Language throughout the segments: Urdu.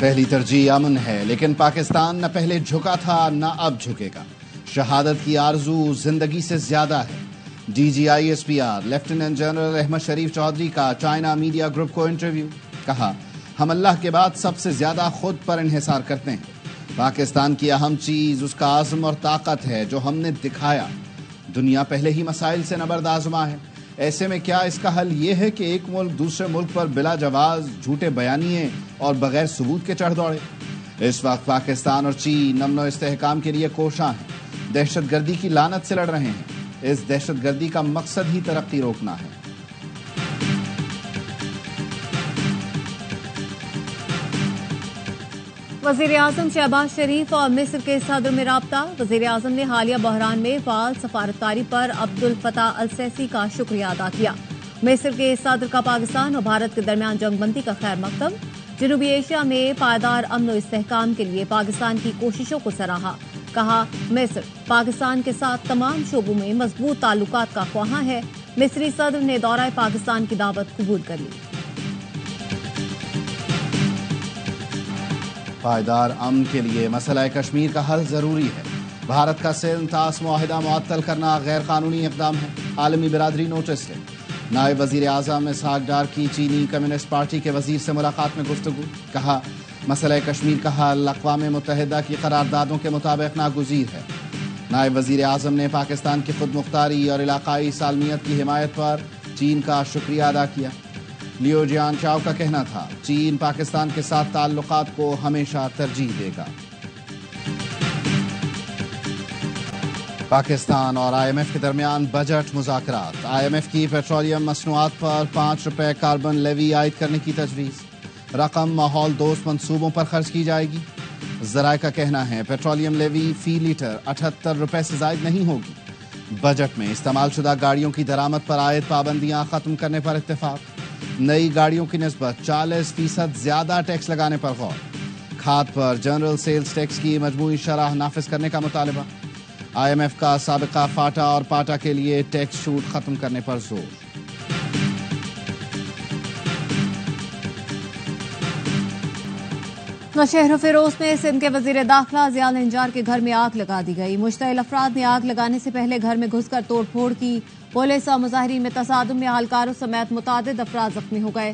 پہلی ترجیح امن ہے، لیکن پاکستان نہ پہلے جھکا تھا نہ اب جھکے گا۔ شہادت کی آرزو زندگی سے زیادہ ہے۔ D G I S P R lieutenant general Ahmed Sharif Chaudhry کا چائنا میڈیا گروپ کو انٹرویو۔ کہا، ہم اللہ کے بعد سب سے زیادہ خود پر انحصار کرتے ہیں۔ پاکستان کی اہم چیز اس کا عزم اور طاقت ہے جو ہم نے دکھایا۔ دنیا پہلے ہی مسائل سے نبرد آزما ہے، ایسے میں کیا اس کا حل یہ ہے کہ ایک ملک دوسرے ملک پر بلا جواز جھوٹے بیانیے اور بغیر ثبوت کے چڑھ دوڑے؟ اس وقت پاکستان اور چین امن و استحکام کے لیے کوشاں ہیں، دہشت گردی کی لعنت سے لڑ رہے ہیں۔ اس دہشت گردی کا مقصد ہی ترقی روکنا ہے۔ وزیر اعظم شہباز شریف اور مصر کے صدر میں رابطہ۔ وزیر اعظم نے حالیہ بحران میں فعال سفارتکاری پر عبد الفتاح السیسی کا شکریہ ادا کیا۔ مصر کے صدر کا پاکستان اور بھارت کے درمیان جنگ بندی کا خیر مقدم۔ جنوبی ایشیا میں پائیدار امن و استحکام کے لیے پاکستان کی کوششوں کو سراہا۔ کہا، مصر پاکستان کے ساتھ تمام شعبوں میں مضبوط تعلقات کا خواہاں ہے۔ مصری صدر نے دورہ پاکستان کی دعوت قبول کر لی۔ پائیدار امن کے لیے مسئلہ کشمیر کا حل ضروری ہے۔ بھارت کا سندھ طاس معاہدہ معطل کرنا غیر قانونی اقدام ہے، عالمی برادری نوٹس لے۔ نائب وزیر اعظم اسحاق ڈار کی چینی کمیونسٹ پارٹی کے وزیر سے ملاقات میں گفتگو۔ کہا، مسئلہ کشمیر کا حل اقوام متحدہ کی قراردادوں کے مطابق ناگزیر ہے۔ نائب وزیر اعظم نے پاکستان کی خود مختاری اور علاقائی سالمیت کی حمایت پر چین کا شکریہ ادا کیا۔ لیو جیان چاؤ کا کہنا تھا، چین پاکستان کے ساتھ تعلقات کو ہمیشہ ترجیح دے گا۔ پاکستان اور آئی ایم ایف کے درمیان بجٹ مذاکرات۔ آئی ایم ایف کی پیٹرولیم مصنوعات پر ₹5 کاربن لیوی عائد کرنے کی تجویز۔ رقم ماحول دوست منصوبوں پر خرچ کی جائے گی۔ ذرائع کا کہنا ہے پیٹرولیم لیوی فی لیٹر ₹78 سے زائد نہیں ہوگی۔ بجٹ میں استعمال شدہ گاڑیوں کی درآمد پر عائد پابندیاں ختم کرنے پر اتفاق۔ نئی گاڑیوں کی نسبت 40% زیادہ ٹیکس لگانے پر غور۔ کھاد پر جنرل سیلز ٹیکس کی مجموعی شرح نافذ کرنے کا مطالبہ۔ آئی ایم ایف کا سابقہ فاٹا اور پاٹا کے لیے ٹیکس چھوٹ ختم کرنے پر زور۔ نوشہر و فیروز میں سندھ کے وزیر داخلہ ضیاء النجار کے گھر میں آگ لگا دی گئی۔ مشتعل افراد نے آگ لگانے سے پہلے گھر میں گھس کر توڑ پھوڑ کی۔ پولیس اور مظاہرین میں تصادم میں اہلکاروں سمیت متعدد افراد زخمی ہو گئے۔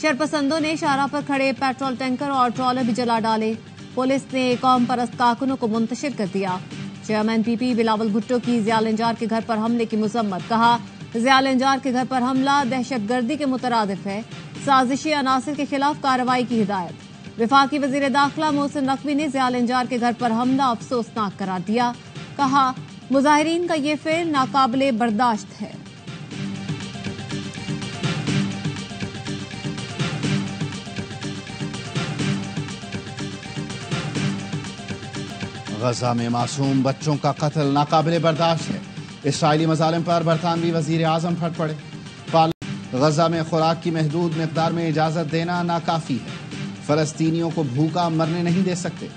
شرپسندوں نے شاہراہ پر کھڑے پیٹرول ٹینکر اور ٹرالر بھی جلا ڈالے۔ پولیس نے قوم پرست کارکنوں کو منتشر کر دیا۔ چیئرمین پی پی بلاول بھٹو کی ضیاء النجار کے گھر پر حملے کی مذمت۔ کہا، ضیاء النجار کے گھر پر حملہ دہشت گردی کے مترادف ہے، سازشی عناصر کے خلاف کارروائی کی ہدایت۔ وفاقی وزیر داخلہ محسن نقوی نے ضیاء النجار کے گھر پر حملہ افسوسناک قرار دیا۔ کہا، مظاہرین کا یہ فعل ناقابل برداشت ہے۔ غزہ میں معصوم بچوں کا قتل ناقابل برداشت ہے۔ اسرائیلی مظالم پر برطانوی وزیر اعظم پھٹ پڑے۔ غزہ میں خوراک کی محدود مقدار میں اجازت دینا ناکافی ہے، فلسطینیوں کو بھوکا مرنے نہیں دے سکتے۔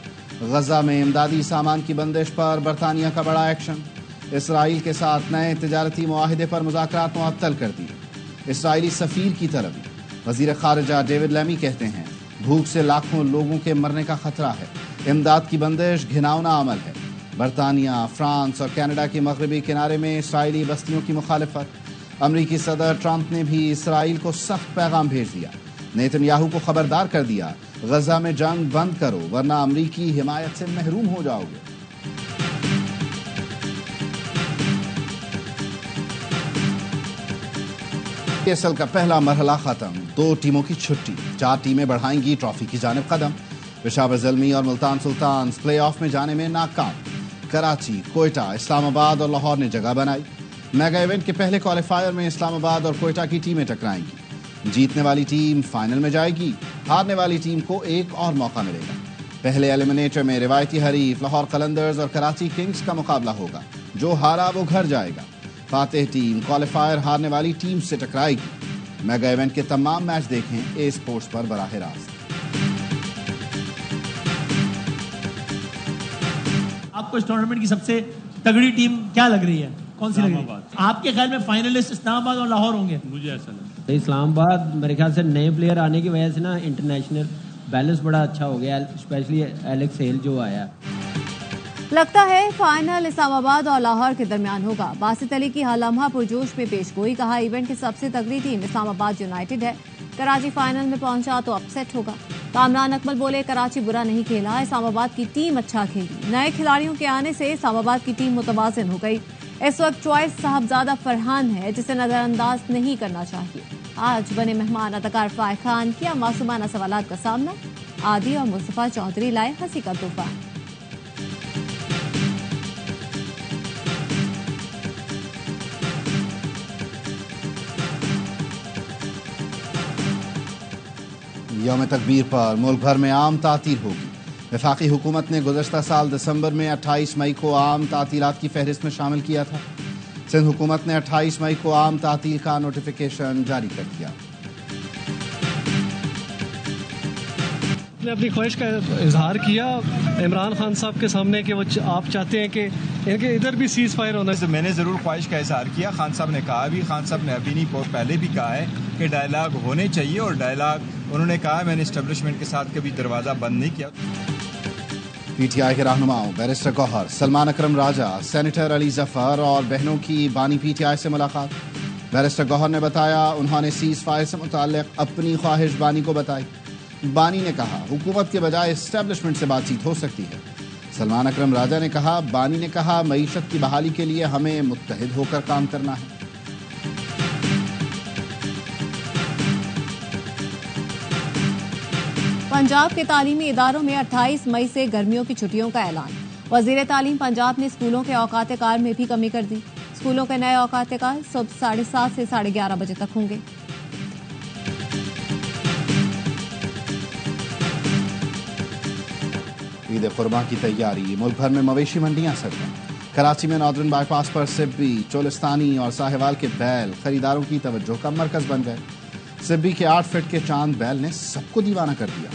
غزہ میں امدادی سامان کی بندش پر برطانیہ کا بڑا ایکشن۔ اسرائیل کے ساتھ نئے تجارتی معاہدے پر مذاکرات معطل کر دیے۔ اسرائیلی سفیر کی طلبی۔ وزیر خارجہ ڈیوڈ لیمی کہتے ہیں، بھوک سے لاکھوں لوگوں کے مرنے کا خطرہ ہے، امداد کی بندش گھناؤنا عمل ہے۔ برطانیہ، فرانس اور کینیڈا کے مغربی کنارے میں اسرائیلی بستیوں کی مخالفت۔ امریکی صدر ٹرمپ نے بھی اسرائیل کو سخت پیغام بھیج دیا، نیتن یاہو کو خبردار کر دیا، غزہ میں جنگ بند کرو ورنہ امریکی حمایت سے محروم ہو جاؤ گے۔ PSL کا پہلا مرحلہ ختم، 2 ٹیموں کی چھٹی، 4 ٹیمیں بڑھائیں گی ٹرافی کی جانب قدم۔ پشاور زلمی اور ملتان سلطانز پلے آف میں جانے میں ناکام۔ کراچی، کوئٹہ، اسلام آباد اور لاہور نے جگہ بنائی۔ میگا ایونٹ کے پہلے کوالیفائر میں اسلام آباد اور کوئٹہ کی ٹیمیں ٹکرائیں گی۔ جیتنے والی ٹیم فائنل میں جائے گی، ہارنے والی ٹیم کو ایک اور موقع ملے گا۔ پہلے ایلیمنیٹر میں روایتی حریف لاہور قلندرز اور کراچی کنگز کا مقابلہ ہوگا، جو ہارا وہ گھر جائے گا۔ فاتح ٹیم کوالیفائر ہارنے والی ٹیم سے ٹکرائے گی۔ میگا ایونٹ کے تمام میچ دیکھیں اے سپورٹس پر براہ راست۔ آپ کو اس ٹورنامنٹ کی سب سے تگڑی ٹیم کیا لگ رہی ہے؟ کون سی لگ رہی ہے آپ کے خیال میں؟ فائنلسٹ اسلام آباد اور لاہور ہوں گے؟ مجھے ایسا لگتا ہے اسلام آباد میرے خیال سے نئے پلیئر آنے کی وجہ سے نا انٹرنیشنل بیلنس بڑا اچھا ہو گیا, اسپیشلی ایلیکس ہیل جو آیا. لگتا ہے فائنل اسلام آباد اور لاہور کے درمیان ہوگا. باسط علی کی ہر لمحہ پرجوش میں پیش گوئی, کہا ایونٹ کی سب سے تگڑی ٹیم اسلام آباد یونائیٹڈ ہے, کراچی فائنل میں پہنچا تو اپ سیٹ ہوگا. کامران اکمل بولے کراچی برا نہیں کھیلا, اسلام آباد کی ٹیم اچھا کھیلی. نئے کھلاڑیوں کے آنے سے اسلام آباد کی ٹیم متوازن ہو گئی. اس وقت چوائس صاحبزادہ فرحان ہے جسے نظر انداز نہیں کرنا چاہیے. آج بنے مہمان اداکار فائق خان, کیا معصومانہ سوالات کا سامنا. عادی اور مصطفیٰ چودھری لائے ہنسی کا طوفان. یوم تکبیر پر ملک بھر میں عام تعطیل ہوگی. وفاقی حکومت نے گزشتہ سال دسمبر میں 28 مئی کو عام تعطیلات کی فہرست میں شامل کیا تھا. سندھ حکومت نے 28 مئی کو عام تعطیل کا نوٹیفیکیشن جاری کر دیا. نے اپنی خواہش کا اظہار کیا عمران خان صاحب کے سامنے کہ وہ آپ چاہتے ہیں کہ ان کے ادھر بھی سیز فائر ہونا. میں نے ضرور خواہش کا اظہار کیا. خان صاحب نے کہا بھی, خان صاحب نے ابھی نہیں پہلے بھی کہا ہے کہ ڈائلاگ ہونے چاہیے, اور ڈائلاگ انہوں نے کہا میں نے اسٹیبلشمنٹ کے ساتھ کبھی دروازہ بند نہیں کیا. پی ٹی آئی کے رہنماؤں بیرسٹر گوہر, سلمان اکرم راجہ, سینیٹر علی ظفر اور بہنوں کی بانی پی ٹی آئی سے ملاقات. بیرسٹر گوہر نے بتایا انہوں نے سیز فائر سے متعلق اپنی خواہش بانی کو بتائی. بانی نے کہا حکومت کے بجائے اسٹیبلشمنٹ سے بات چیت ہو سکتی ہے. سلمان اکرم راجہ نے کہا, بانی نے کہا معیشت کی بحالی کے لیے ہمیں متحد ہو کر کام کرنا ہے. پنجاب کے تعلیمی اداروں میں 28 مئی سے گرمیوں کی چھٹیوں کا اعلان. وزیر تعلیم پنجاب نے اسکولوں کے اوقات کار میں بھی کمی کر دی. اسکولوں کے نئے اوقات کار صبح 7:30 سے 11:30 بجے تک ہوں گے. عید قربان کی تیاری, ملک بھر میں مویشی منڈیاں سجیں. کراچی میں ناردرن بائی پاس پر سبی, چولستانی اور ساہیوال کے بیل خریداروں کی توجہ کا مرکز بن گئے. سبی کے 8 فٹ کے چاند بیل نے سب کو دیوانہ کر دیا.